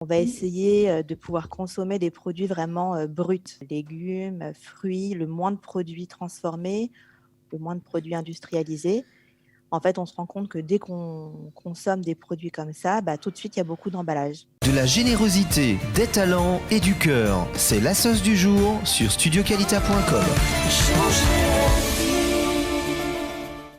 On va essayer de pouvoir consommer des produits vraiment bruts, légumes, fruits, le moins de produits transformés, le moins de produits industrialisés. En fait, on se rend compte que dès qu'on consomme des produits comme ça, tout de suite, il y a beaucoup d'emballage. De la générosité, des talents et du cœur. C'est la sauce du jour sur studioqualita.com.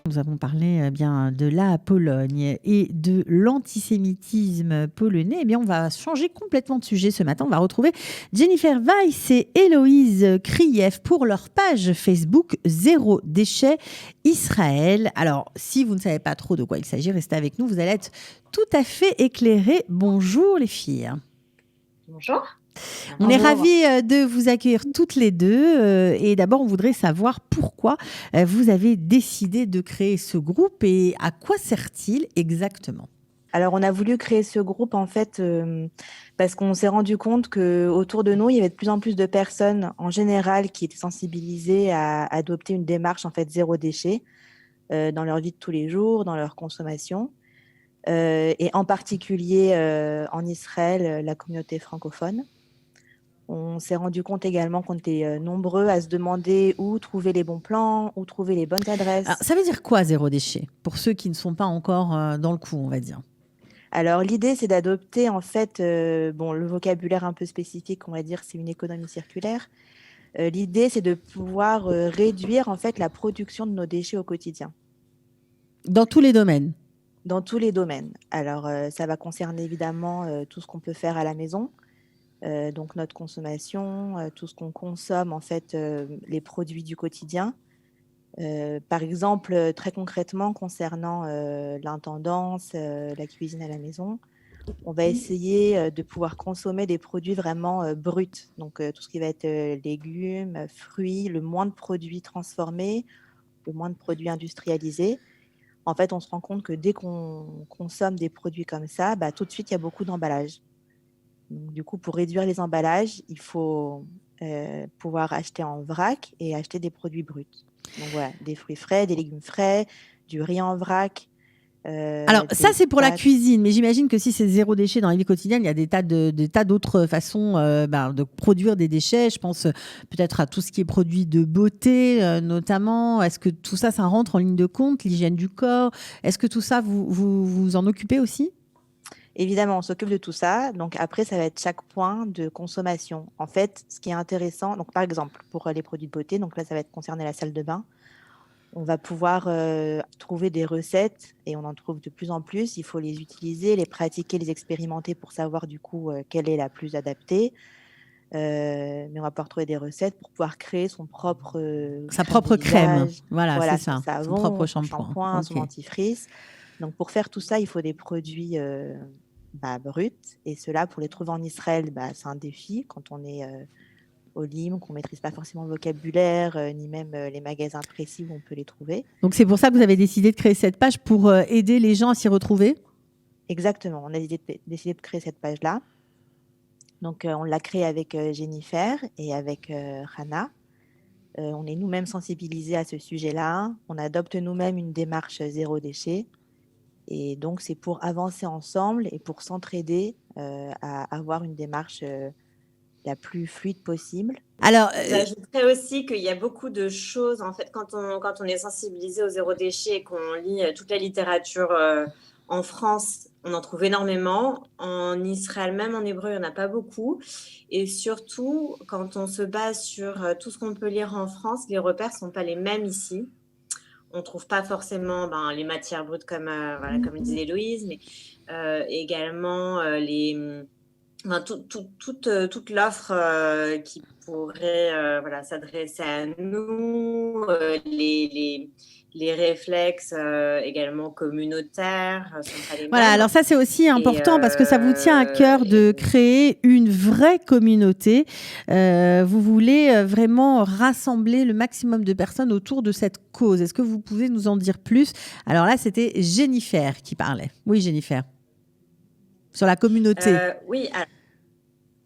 Nous avons parlé bien de la Pologne et de l'antisémitisme polonais. Eh bien, on va changer complètement de sujet ce matin. On va retrouver Jennifer Weiss et Héloïse Krief pour leur page Facebook Zéro Déchet Israël. Alors, si vous ne savez pas trop de quoi il s'agit, restez avec nous. Vous allez être tout à fait éclairés. Bonjour les filles. Bonjour. On est ravis de vous accueillir toutes les deux. Et d'abord, on voudrait savoir pourquoi vous avez décidé de créer ce groupe et à quoi sert-il exactement ? Alors, on a voulu créer ce groupe, en fait, parce qu'on s'est rendu compte qu'autour de nous, il y avait de plus en plus de personnes, en général, qui étaient sensibilisées à adopter une démarche, en fait, zéro déchet dans leur vie de tous les jours, dans leur consommation. Et en particulier en Israël, la communauté francophone. On s'est rendu compte également qu'on était nombreux à se demander où trouver les bons plans, où trouver les bonnes adresses. Alors, ça veut dire quoi zéro déchet pour ceux qui ne sont pas encore dans le coup, on va dire? Alors l'idée, c'est d'adopter en fait, le vocabulaire un peu spécifique, on va dire, c'est une économie circulaire. L'idée, c'est de pouvoir réduire en fait la production de nos déchets au quotidien. Dans tous les domaines? Dans tous les domaines. Alors ça va concerner évidemment tout ce qu'on peut faire à la maison. Donc notre consommation, tout ce qu'on consomme, en fait, les produits du quotidien. Par exemple, très concrètement, concernant l'intendance, la cuisine à la maison, on va essayer de pouvoir consommer des produits vraiment bruts. Donc tout ce qui va être légumes, fruits, le moins de produits transformés, le moins de produits industrialisés. En fait, on se rend compte que dès qu'on consomme des produits comme ça, tout de suite, il y a beaucoup d'emballage. Donc, du coup, pour réduire les emballages, il faut pouvoir acheter en vrac et acheter des produits bruts. Donc voilà, des fruits frais, des légumes frais, du riz en vrac. Alors ça, c'est pour la cuisine, mais j'imagine que si c'est zéro déchet dans la vie quotidienne, il y a des tas d'autres façons de produire des déchets. Je pense peut-être à tout ce qui est produit de beauté, notamment. Est-ce que tout ça, ça rentre en ligne de compte, l'hygiène du corps? Est-ce que tout ça, vous en occupez aussi? Évidemment, on s'occupe de tout ça. Donc après, ça va être chaque point de consommation. En fait, ce qui est intéressant, donc par exemple, pour les produits de beauté, donc là, ça va être concerné la salle de bain. On va pouvoir trouver des recettes et on en trouve de plus en plus. Il faut les utiliser, les pratiquer, les expérimenter pour savoir du coup quelle est la plus adaptée. Mais on va pouvoir trouver des recettes pour pouvoir créer sa propre crème. Voilà, c'est son ça. savon, Son propre son shampoing. son Ok. dentifrice. Donc pour faire tout ça, il faut des produits bruts. Et cela, pour les trouver en Israël, c'est un défi quand on est au Lim, qu'on ne maîtrise pas forcément le vocabulaire, ni même les magasins précis où on peut les trouver. Donc c'est pour ça que vous avez décidé de créer cette page pour aider les gens à s'y retrouver? Exactement, on a décidé de créer cette page-là. Donc on l'a créée avec Jennifer et avec Hannah. On est nous-mêmes sensibilisés à ce sujet-là. On adopte nous-mêmes une démarche zéro déchet. Et donc, c'est pour avancer ensemble et pour s'entraider à avoir une démarche la plus fluide possible. Alors, j'ajouterais aussi qu'il y a beaucoup de choses, en fait, quand on est sensibilisé au zéro déchet et qu'on lit toute la littérature en France, on en trouve énormément. En Israël, même en hébreu, il n'y en a pas beaucoup. Et surtout, quand on se base sur tout ce qu'on peut lire en France, les repères ne sont pas les mêmes ici. On ne trouve pas forcément les matières brutes comme disait Héloïse, mais également toute l'offre qui pourrait s'adresser à nous, les réflexes également communautaires sont pas les mêmes. Voilà, alors ça c'est aussi important parce que ça vous tient à cœur de créer une vraie communauté. Vous voulez vraiment rassembler le maximum de personnes autour de cette cause. Est-ce que vous pouvez nous en dire plus? Alors là, c'était Jennifer qui parlait. Oui, Jennifer. Sur la communauté. Oui,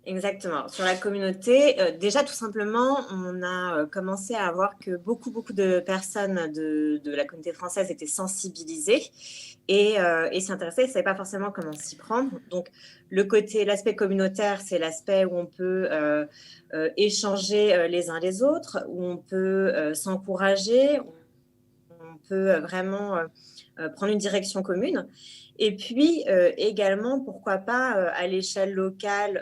Exactement. Sur la communauté, déjà tout simplement, on a commencé à voir que beaucoup de personnes de la communauté française étaient sensibilisées et s'intéressaient, ne savaient pas forcément comment s'y prendre. Donc, l'aspect communautaire, c'est l'aspect où on peut échanger les uns les autres, où on peut s'encourager, on peut vraiment prendre une direction commune. Et puis également, pourquoi pas à l'échelle locale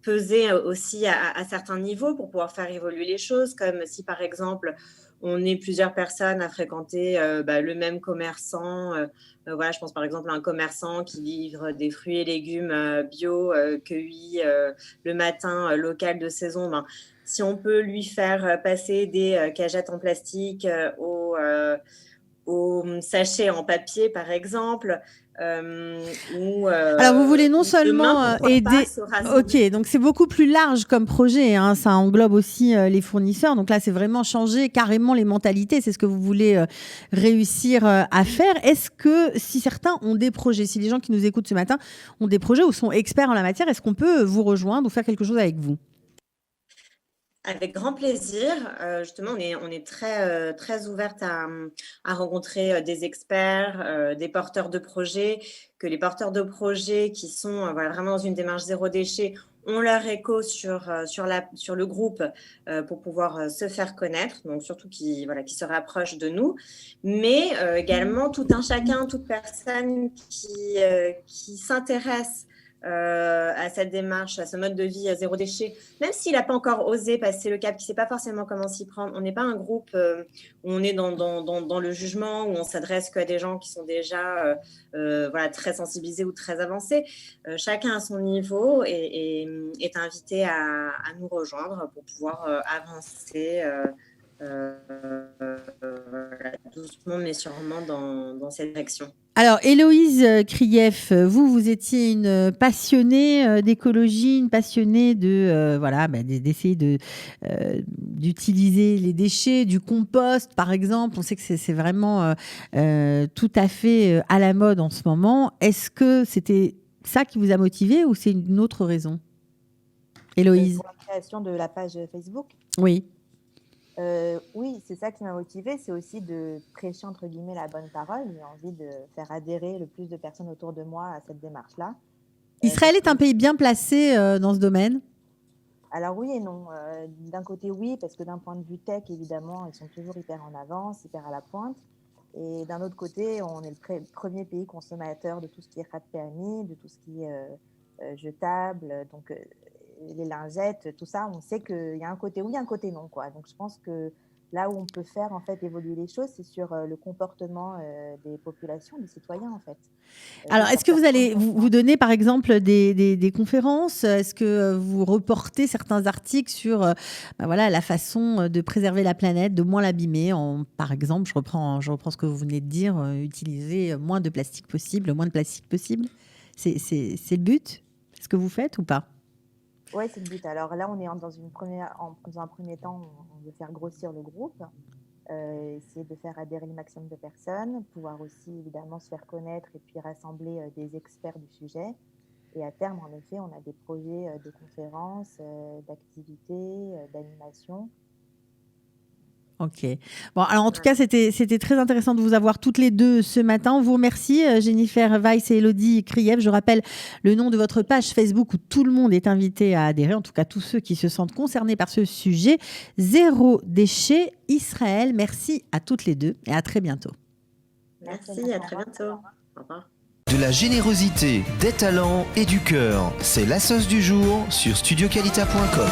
peser aussi à certains niveaux pour pouvoir faire évoluer les choses, comme si par exemple on est plusieurs personnes à fréquenter le même commerçant. Voilà, je pense par exemple à un commerçant qui livre des fruits et légumes bio cueillis le matin, local de saison. Ben, si on peut lui faire passer des cagettes en plastique aux sachets en papier, par exemple. Alors, vous voulez non seulement aider. Ok, donc c'est beaucoup plus large comme projet. Hein. Ça englobe aussi les fournisseurs. Donc là, c'est vraiment changer carrément les mentalités. C'est ce que vous voulez réussir à faire. Est-ce que si certains ont des projets, si les gens qui nous écoutent ce matin ont des projets ou sont experts en la matière, est-ce qu'on peut vous rejoindre ou faire quelque chose avec vous ? Avec grand plaisir. Justement, on est très ouverte à rencontrer des experts, des porteurs de projets, que les porteurs de projets qui sont vraiment dans une démarche zéro déchet ont leur écho sur le groupe pour pouvoir se faire connaître, donc surtout qui se rapprochent de nous, mais également tout un chacun, toute personne qui s'intéresse à cette démarche, à ce mode de vie zéro déchet, même s'il n'a pas encore osé passer le cap, qui ne sait pas forcément comment s'y prendre. On n'est pas un groupe où on est dans le jugement, où on s'adresse qu'à des gens qui sont déjà très sensibilisés ou très avancés. Chacun à son niveau et est invité à nous rejoindre pour pouvoir avancer doucement mais sûrement dans cette direction. Alors, Héloïse Krief, vous étiez une passionnée d'écologie, une passionnée d'essayer d'utiliser les déchets, du compost, par exemple. On sait que c'est vraiment tout à fait à la mode en ce moment. Est-ce que c'était ça qui vous a motivé ou c'est une autre raison, Héloïse ? Pour la création de la page Facebook ? Oui. Oui, c'est ça qui m'a motivée, c'est aussi de prêcher entre guillemets la bonne parole. J'ai envie de faire adhérer le plus de personnes autour de moi à cette démarche-là. Israël est un pays bien placé dans ce domaine ? Alors oui et non. D'un côté oui, parce que d'un point de vue tech, évidemment, ils sont toujours hyper en avance, hyper à la pointe. Et d'un autre côté, on est le premier pays consommateur de tout ce qui est rat-permis, de tout ce qui est jetable, donc les lingettes, tout ça, on sait qu'il y a un côté oui, un côté non, quoi. Donc je pense que là où on peut faire en fait évoluer les choses, c'est sur le comportement des populations, des citoyens en fait. Alors, est-ce que vous allez vous donner par exemple des conférences ? Est-ce que vous reportez certains articles sur la façon de préserver la planète, de moins l'abîmer par exemple, je reprends ce que vous venez de dire, utiliser moins de plastique possible, c'est le but ? Est-ce que vous faites ou pas ? Oui, c'est le but. Alors là, on est dans un premier temps, on veut faire grossir le groupe, essayer de faire adhérer le maximum de personnes, pouvoir aussi évidemment se faire connaître et puis rassembler des experts du sujet. Et à terme, en effet, on a des projets de conférences, d'activités, d'animation. Ok. Bon, alors en tout cas, c'était très intéressant de vous avoir toutes les deux ce matin. On vous remercie, Jennifer Weiss et Élodie Krief. Je rappelle le nom de votre page Facebook où tout le monde est invité à adhérer, en tout cas tous ceux qui se sentent concernés par ce sujet. Zéro déchet Israël. Merci à toutes les deux et à très bientôt. Merci, à très bientôt. Au revoir. De la générosité, des talents et du cœur, c'est la sauce du jour sur studioqualita.com.